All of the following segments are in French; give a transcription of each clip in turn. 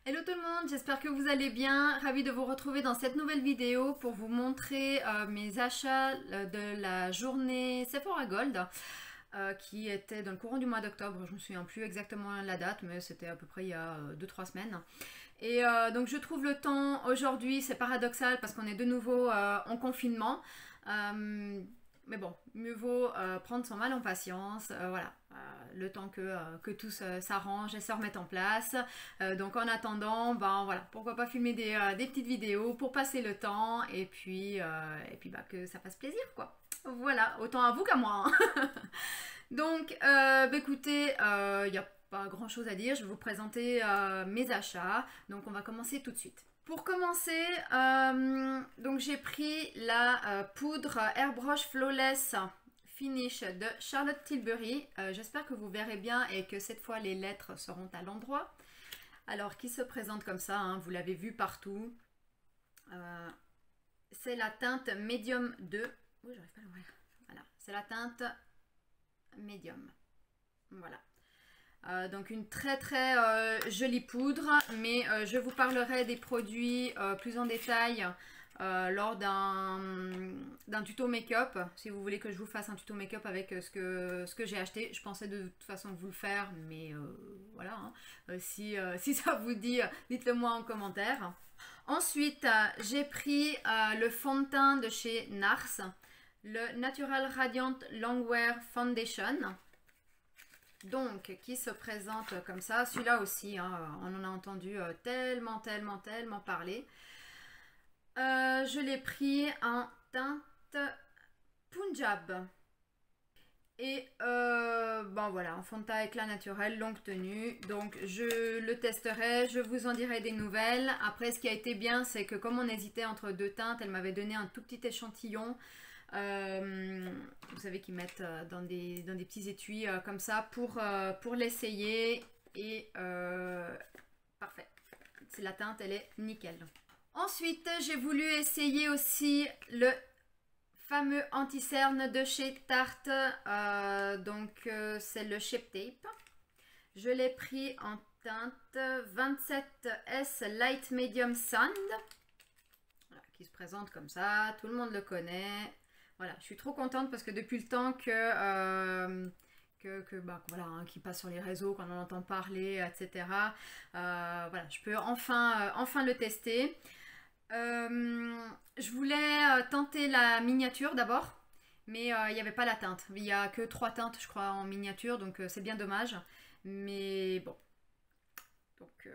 Hello tout le monde, j'espère que vous allez bien. Ravie de vous retrouver dans cette nouvelle vidéo pour vous montrer mes achats de la journée Sephora Gold qui était dans le courant du mois d'octobre. Je ne me souviens plus exactement la date, mais c'était à peu près il y a 2-3 semaines. Et donc je trouve le temps aujourd'hui, c'est paradoxal parce qu'on est de nouveau en confinement. Mais bon, mieux vaut prendre son mal en patience, voilà, le temps que tout s'arrange et se remette en place. Donc en attendant, ben voilà, pourquoi pas filmer des petites vidéos pour passer le temps et puis bah, que ça fasse plaisir quoi. Voilà, autant à vous qu'à moi. Hein. Donc bah, écoutez, il n'y a pas grand chose à dire, je vais vous présenter mes achats. Donc on va commencer tout de suite. Pour commencer, donc j'ai pris la poudre Airbrush Flawless Finish de Charlotte Tilbury. J'espère que vous verrez bien et que cette fois les lettres seront à l'endroit. Alors, qui se présente comme ça, hein, vous l'avez vu partout. C'est la teinte Medium 2. Oui, j'arrive pas à l'ouvrir. Voilà, c'est la teinte Medium. Voilà. Donc une très jolie poudre, mais je vous parlerai des produits plus en détail lors d'un tuto make-up. Si vous voulez que je vous fasse un tuto make-up avec ce que j'ai acheté, je pensais de toute façon vous le faire, mais voilà, hein. Si ça vous dit, dites-le moi en commentaire. Ensuite, j'ai pris le fond de teint de chez NARS, le Natural Radiant Longwear Foundation. Donc, qui se présente comme ça. Celui-là aussi, hein, on en a entendu tellement parler. Je l'ai pris en teinte Punjab. Et bon voilà, en fond de teint éclat naturel, longue tenue. Donc, je le testerai, je vous en dirai des nouvelles. Après, ce qui a été bien, c'est que comme on hésitait entre deux teintes, elle m'avait donné un tout petit échantillon. Vous savez qu'ils mettent dans des petits étuis comme ça pour l'essayer et parfait, c'est la teinte, elle est nickel. Ensuite j'ai voulu essayer aussi le fameux anti-cerne de chez Tarte, donc c'est le Shape Tape. Je l'ai pris en teinte 27S Light Medium Sand, voilà, qui se présente comme ça, tout le monde le connaît. Voilà, je suis trop contente parce que depuis le temps bah, voilà, hein, qui passe sur les réseaux, qu'on en entend parler, etc. Voilà, je peux enfin le tester. Je voulais tenter la miniature d'abord, mais il n'y avait pas la teinte. Il n'y a que 3 teintes, je crois, en miniature, donc c'est bien dommage. Mais bon, donc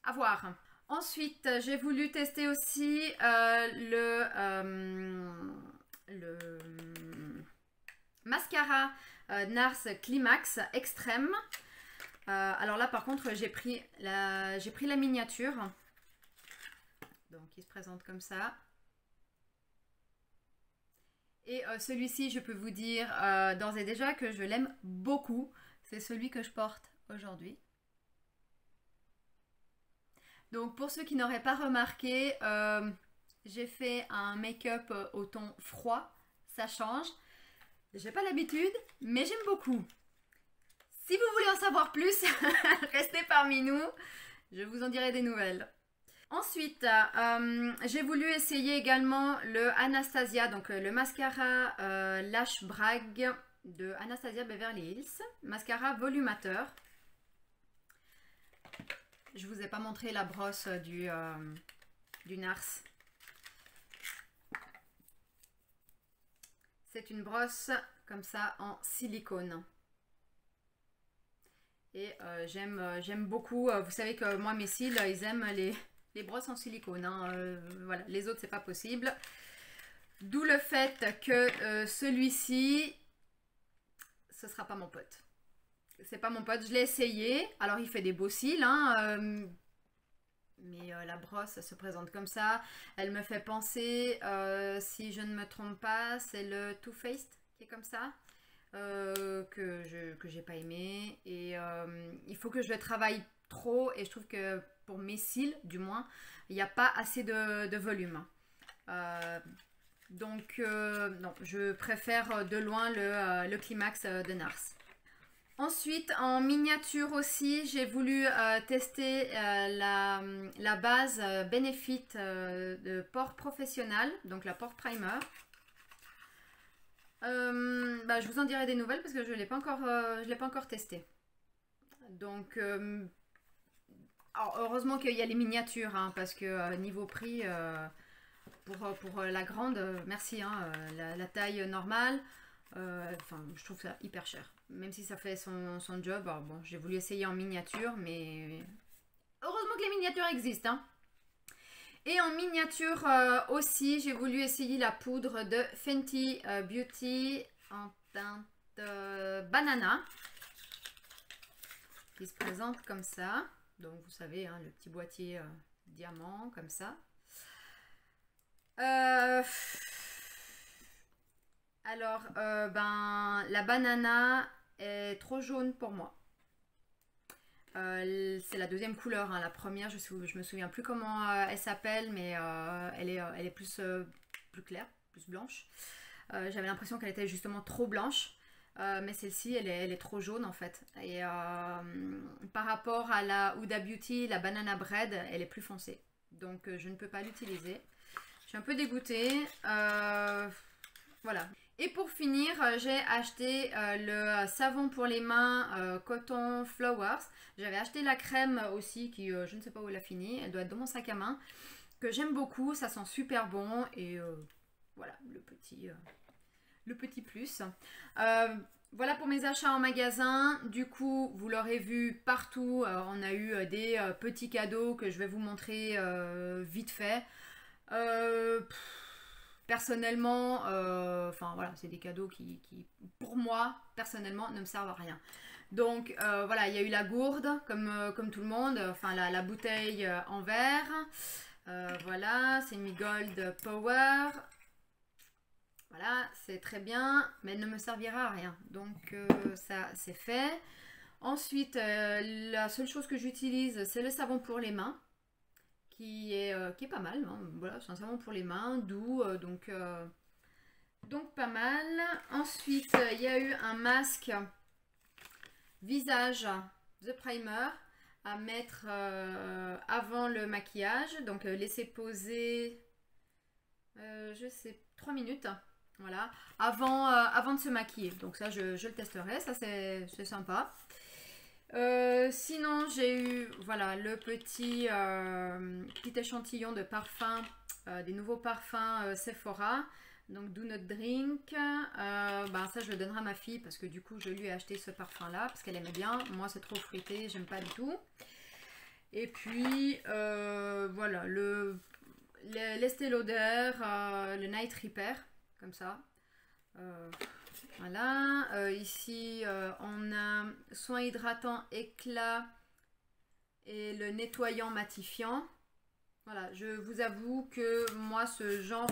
à voir. Ensuite, j'ai voulu tester aussi le mascara NARS Climax Extrême. Alors là par contre j'ai pris la miniature, donc il se présente comme ça. Et celui-ci, je peux vous dire d'ores et déjà que je l'aime beaucoup. C'est celui que je porte aujourd'hui. Donc pour ceux qui n'auraient pas remarqué, j'ai fait un make-up au ton froid, ça change. J'ai pas l'habitude, mais j'aime beaucoup. Si vous voulez en savoir plus, restez parmi nous, je vous en dirai des nouvelles. Ensuite, j'ai voulu essayer également le Anastasia, donc le mascara Lash Brag de Anastasia Beverly Hills, mascara volumateur. Je vous ai pas montré la brosse du NARS. C'est une brosse comme ça en silicone. Et j'aime beaucoup. Vous savez que moi, mes cils, ils aiment les brosses en silicone. Hein. Voilà, les autres, c'est pas possible. D'où le fait que celui-ci, ce sera pas mon pote. C'est pas mon pote, je l'ai essayé. Alors, il fait des beaux cils, hein, mais la brosse se présente comme ça. Elle me fait penser, si je ne me trompe pas, c'est le Too Faced qui est comme ça, que j'ai pas aimé. Et il faut que je le travaille trop, et je trouve que pour mes cils, du moins, il n'y a pas assez de volume. Donc, non, je préfère de loin le Climax de NARS. Ensuite, en miniature aussi, j'ai voulu tester la base Benefit de Pore Professionnel, donc la Pore Primer. Je vous en dirai des nouvelles parce que je ne l'ai pas encore testé. Donc, alors, heureusement qu'il y a les miniatures, hein, parce que niveau prix, pour la grande, merci, hein, la taille normale, je trouve ça hyper cher. Même si ça fait son job, alors bon, j'ai voulu essayer en miniature, mais heureusement que les miniatures existent, hein. Et en miniature aussi, j'ai voulu essayer la poudre de Fenty Beauty en teinte banana, qui se présente comme ça. Donc vous savez, hein, le petit boîtier diamant comme ça. Alors, la banana est trop jaune pour moi. C'est la deuxième couleur, hein. La première, je me souviens plus comment elle s'appelle, mais elle est plus claire, plus blanche. J'avais l'impression qu'elle était justement trop blanche, mais celle-ci, elle est trop jaune en fait. Et par rapport à la Huda Beauty, la Banana Bread, elle est plus foncée. Donc je ne peux pas l'utiliser. Je suis un peu dégoûtée. Voilà. Et pour finir, j'ai acheté le savon pour les mains Cotton Flowers. J'avais acheté la crème aussi, qui je ne sais pas où elle a fini. Elle doit être dans mon sac à main, que j'aime beaucoup. Ça sent super bon. Et voilà, le petit plus. Voilà pour mes achats en magasin. Du coup, vous l'aurez vu partout. On a eu des petits cadeaux que je vais vous montrer vite fait. Personnellement, voilà, c'est des cadeaux qui, pour moi, personnellement, ne me servent à rien. Donc, voilà, il y a eu la gourde, comme tout le monde, enfin, la bouteille en verre. Voilà, c'est une Gold Power. Voilà, c'est très bien, mais elle ne me servira à rien. Donc, ça, c'est fait. Ensuite, la seule chose que j'utilise, c'est le savon pour les mains. Qui est pas mal, hein. Voilà, c'est un savon pour les mains, doux, donc pas mal. Ensuite, il y a eu un masque visage The Primer à mettre avant le maquillage, donc laisser poser, je sais, 3 minutes, voilà, avant de se maquiller. Donc ça, je le testerai, ça c'est sympa. Sinon j'ai eu voilà le petit échantillon de parfum, des nouveaux parfums Sephora, donc Do Not Drink. Ça je le donnerai à ma fille parce que du coup je lui ai acheté ce parfum là parce qu'elle aimait bien. Moi c'est trop fruité, j'aime pas du tout. Et puis voilà l'Estée Lauder, le Night Repair comme ça. Voilà, ici on a soin hydratant éclat et le nettoyant matifiant. Voilà, je vous avoue que moi ce genre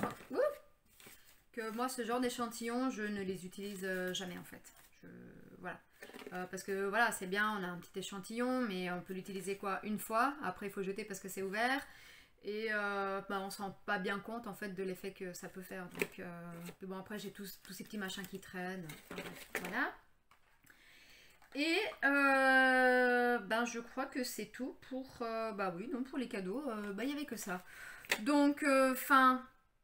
d'échantillons, je ne les utilise jamais en fait. Voilà. Parce que voilà, c'est bien, on a un petit échantillon, mais on peut l'utiliser quoi une fois. Après il faut jeter parce que c'est ouvert. Et on ne se rend pas bien compte en fait de l'effet que ça peut faire. Donc, bon, après j'ai tous ces petits machins qui traînent. Voilà. Et je crois que c'est tout pour pour les cadeaux. Il n'y avait que ça. Donc,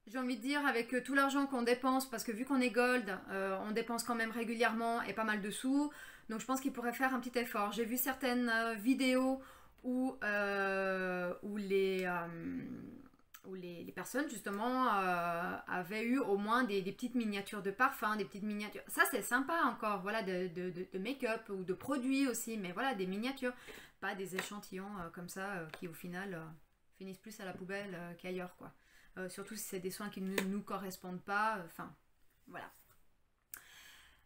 j'ai envie de dire, avec tout l'argent qu'on dépense, parce que vu qu'on est gold, on dépense quand même régulièrement et pas mal de sous. Donc je pense qu'il pourrait faire un petit effort. J'ai vu certaines vidéos où les personnes justement avaient eu au moins des petites miniatures de parfum, des petites miniatures. Ça c'est sympa encore, voilà, de make-up ou de produits aussi, mais voilà, des miniatures, pas des échantillons comme ça qui au final finissent plus à la poubelle qu'ailleurs, quoi. Surtout si c'est des soins qui ne nous correspondent pas, voilà.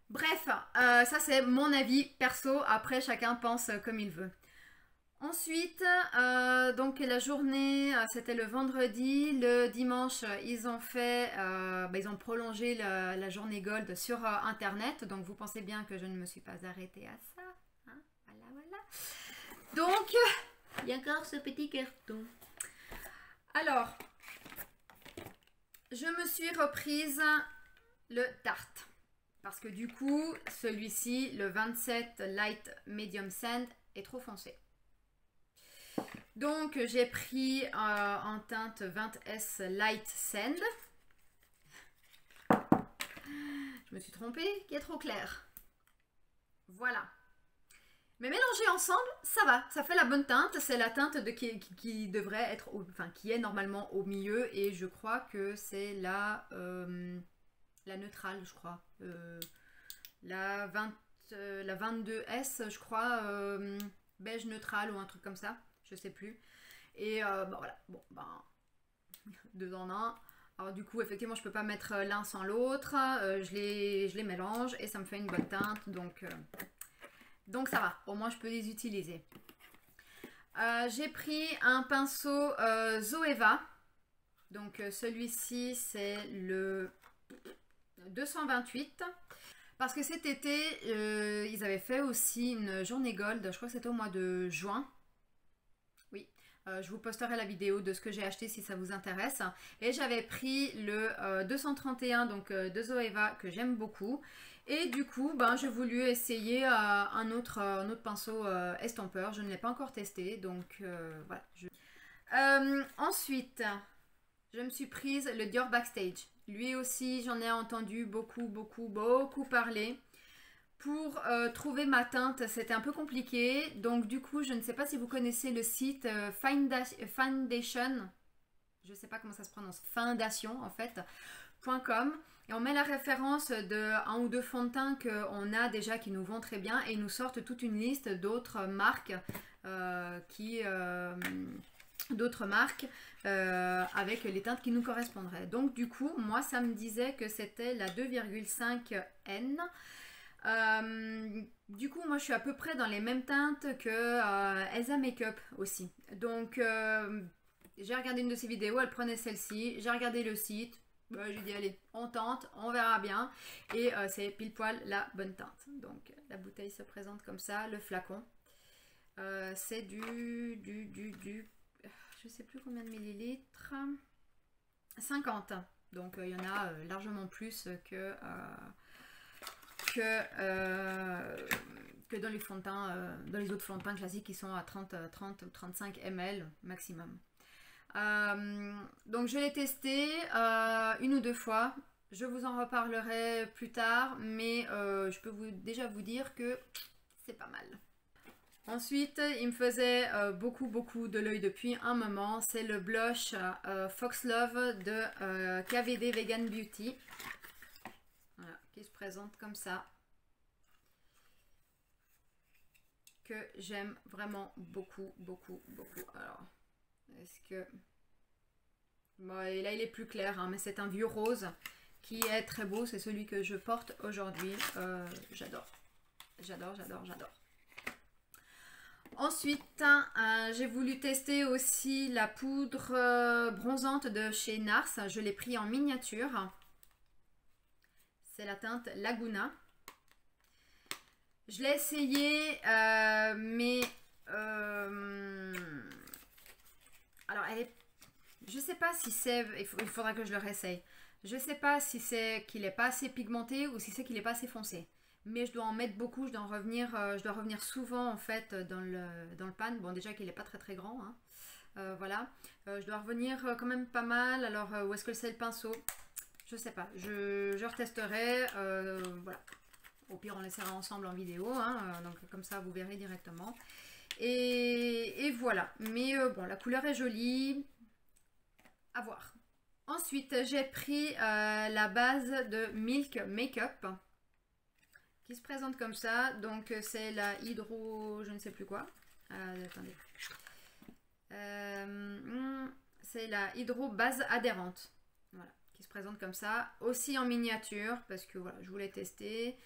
Bref, ça c'est mon avis perso, après chacun pense comme il veut. Ensuite, donc la journée, c'était le vendredi. Le dimanche, ils ont fait, ils ont prolongé la journée Gold sur Internet. Donc, vous pensez bien que je ne me suis pas arrêtée à ça. Hein, voilà. Donc, il y a encore ce petit carton. Alors, je me suis reprise le Tarte. Parce que du coup, celui-ci, le 27 Light Medium Sand, est trop foncé. Donc j'ai pris en teinte 20S Light Sand. Je me suis trompée, qui est trop clair. Voilà. Mais mélangés ensemble, ça va, ça fait la bonne teinte. C'est la teinte qui devrait être, enfin qui est normalement au milieu. Et je crois que c'est la neutrale, je crois. La 22S, je crois, beige neutral ou un truc comme ça. Je sais plus. Et bah voilà, bon, ben, deux en un. Alors du coup, effectivement, je peux pas mettre l'un sans l'autre. Je les mélange et ça me fait une bonne teinte. Donc ça va, au moins je peux les utiliser. J'ai pris un pinceau Zoeva. Donc celui-ci, c'est le 228. Parce que cet été, ils avaient fait aussi une journée gold. Je crois que c'était au mois de juin. Oui, je vous posterai la vidéo de ce que j'ai acheté si ça vous intéresse. Et j'avais pris le 231 donc, de Zoeva que j'aime beaucoup. Et du coup, ben, j'ai voulu essayer un autre pinceau estompeur. Je ne l'ai pas encore testé, donc voilà. Ensuite, je me suis prise le Dior Backstage. Lui aussi, j'en ai entendu beaucoup parler. Pour trouver ma teinte, c'était un peu compliqué. Donc du coup, je ne sais pas si vous connaissez le site Foundation. Je ne sais pas comment ça se prononce. Foundation, en fait. .com. Et on met la référence de un ou deux fonds de teint qu'on a déjà qui nous vont très bien. Et ils nous sortent toute une liste d'autres marques avec les teintes qui nous correspondraient. Donc du coup, moi ça me disait que c'était la 2,5 N. Du coup, moi je suis à peu près dans les mêmes teintes que Elsa Makeup aussi. Donc j'ai regardé une de ses vidéos, elle prenait celle-ci. J'ai regardé le site. J'ai dit allez, on tente, on verra bien. Et c'est pile poil la bonne teinte. Donc la bouteille se présente comme ça, le flacon. C'est je sais plus combien de millilitres, 50. Donc il y en a largement plus que dans les fonds de teint, dans les autres fonds de teint classiques qui sont à 30 ou 35 ml maximum. Donc je l'ai testé une ou deux fois. Je vous en reparlerai plus tard, mais je peux déjà vous dire que c'est pas mal. Ensuite, il me faisait beaucoup de l'œil depuis un moment. C'est le blush Fox Love de KVD Vegan Beauty. Voilà, qui se présente comme ça. Que j'aime vraiment beaucoup. Alors, est-ce que... Bon, et là, il est plus clair, hein, mais c'est un vieux rose qui est très beau. C'est celui que je porte aujourd'hui. J'adore. Ensuite, j'ai voulu tester aussi la poudre bronzante de chez NARS. Je l'ai pris en miniature. C'est la teinte Laguna. Je l'ai essayé, mais... alors, elle est... Je sais pas si c'est... Il faudra que je le réessaye. Je sais pas si c'est qu'il n'est pas assez pigmenté ou si c'est qu'il n'est pas assez foncé. Mais je dois en mettre beaucoup, je dois revenir souvent en fait dans le pan. Bon, déjà qu'il n'est pas très grand, hein. Voilà. Je dois revenir quand même pas mal. Alors, où est-ce que c'est le pinceau? Je sais pas. Je retesterai. Voilà. Au pire, on l'essaiera ensemble en vidéo, hein. Donc, comme ça, vous verrez directement. Et voilà. Mais bon, la couleur est jolie. À voir. Ensuite, j'ai pris la base de Milk Makeup qui se présente comme ça. Donc, c'est la hydro... je ne sais plus quoi. Attendez. C'est la hydro base adhérente. Voilà. Qui se présente comme ça. Aussi en miniature parce que voilà, je voulais tester.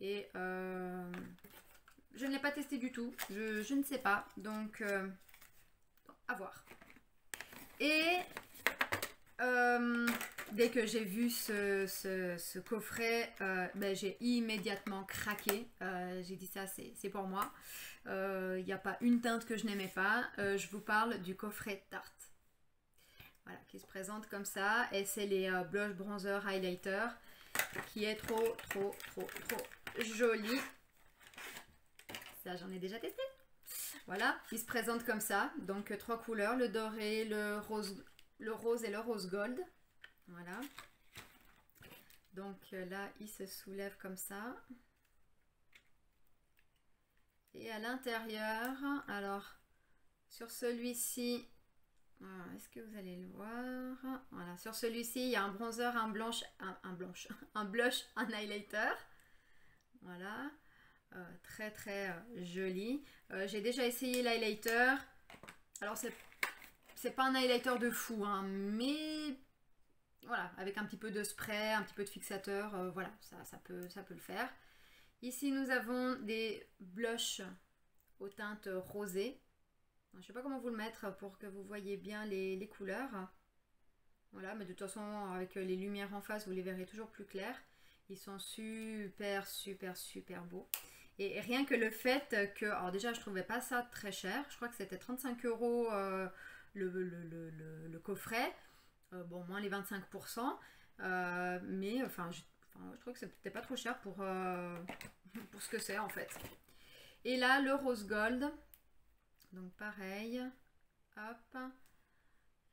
Et je ne l'ai pas testé du tout. Je ne sais pas. Donc, à voir. Et... dès que j'ai vu ce coffret, ben, j'ai immédiatement craqué. J'ai dit ça, c'est pour moi. Il n'y a pas une teinte que je n'aimais pas. Je vous parle du coffret Tarte. Voilà, qui se présente comme ça. Et c'est les blush, bronzer, highlighter. qui est trop joli. Ça, j'en ai déjà testé. Voilà, il se présente comme ça. Donc, 3 couleurs, le doré, le rose et le rose gold. Voilà. Donc là, il se soulève comme ça. Et à l'intérieur, alors, sur celui-ci, est-ce que vous allez le voir? Voilà, sur celui-ci, il y a un bronzer, un blush, un highlighter. Voilà, très joli. J'ai déjà essayé l'highlighter. Alors, c'est pas un highlighter de fou, hein, mais voilà, avec un petit peu de spray, un petit peu de fixateur, voilà, ça peut le faire. Ici, nous avons des blushs aux teintes rosées. Je ne sais pas comment vous le mettre pour que vous voyez bien les couleurs. Voilà, mais de toute façon, avec les lumières en face, vous les verrez toujours plus clairs. Ils sont super beaux. Et rien que le fait que... Alors déjà, je trouvais pas ça très cher. Je crois que c'était 35 € le coffret. Bon, moins les 25%. Mais enfin, je trouve que c'était pas trop cher pour ce que c'est en fait. Et là, le rose gold. Donc pareil. Hop.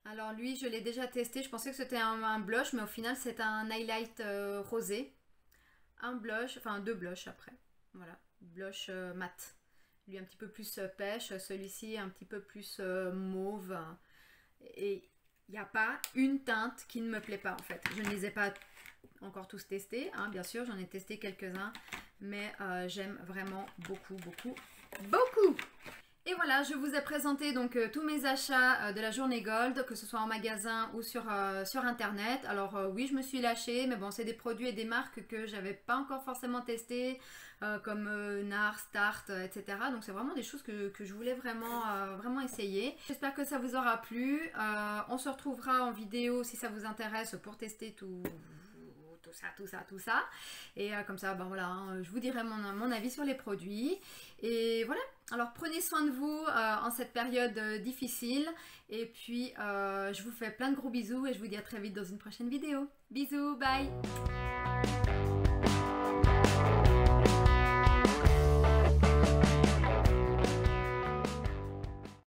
Alors lui, je l'ai déjà testé. Je pensais que c'était un blush, mais au final, c'est un highlight rosé. Un blush, enfin 2 blushs après. Voilà, blush mat. Lui un petit peu plus pêche, celui-ci un petit peu plus mauve. Et il n'y a pas une teinte qui ne me plaît pas en fait. Je ne les ai pas encore tous testés, hein, bien sûr, j'en ai testé quelques-uns, mais j'aime vraiment beaucoup. Et voilà, je vous ai présenté donc tous mes achats de la journée Gold, que ce soit en magasin ou sur internet. Alors oui, je me suis lâchée, mais bon, c'est des produits et des marques que j'avais pas encore forcément testé, comme NARS, Tarte, etc. Donc c'est vraiment des choses que je voulais vraiment essayer. J'espère que ça vous aura plu. On se retrouvera en vidéo si ça vous intéresse pour tester tout ça. Et comme ça, ben voilà, hein, je vous dirai mon avis sur les produits. Et voilà, alors prenez soin de vous en cette période difficile. Et puis, je vous fais plein de gros bisous et je vous dis à très vite dans une prochaine vidéo. Bisous, bye!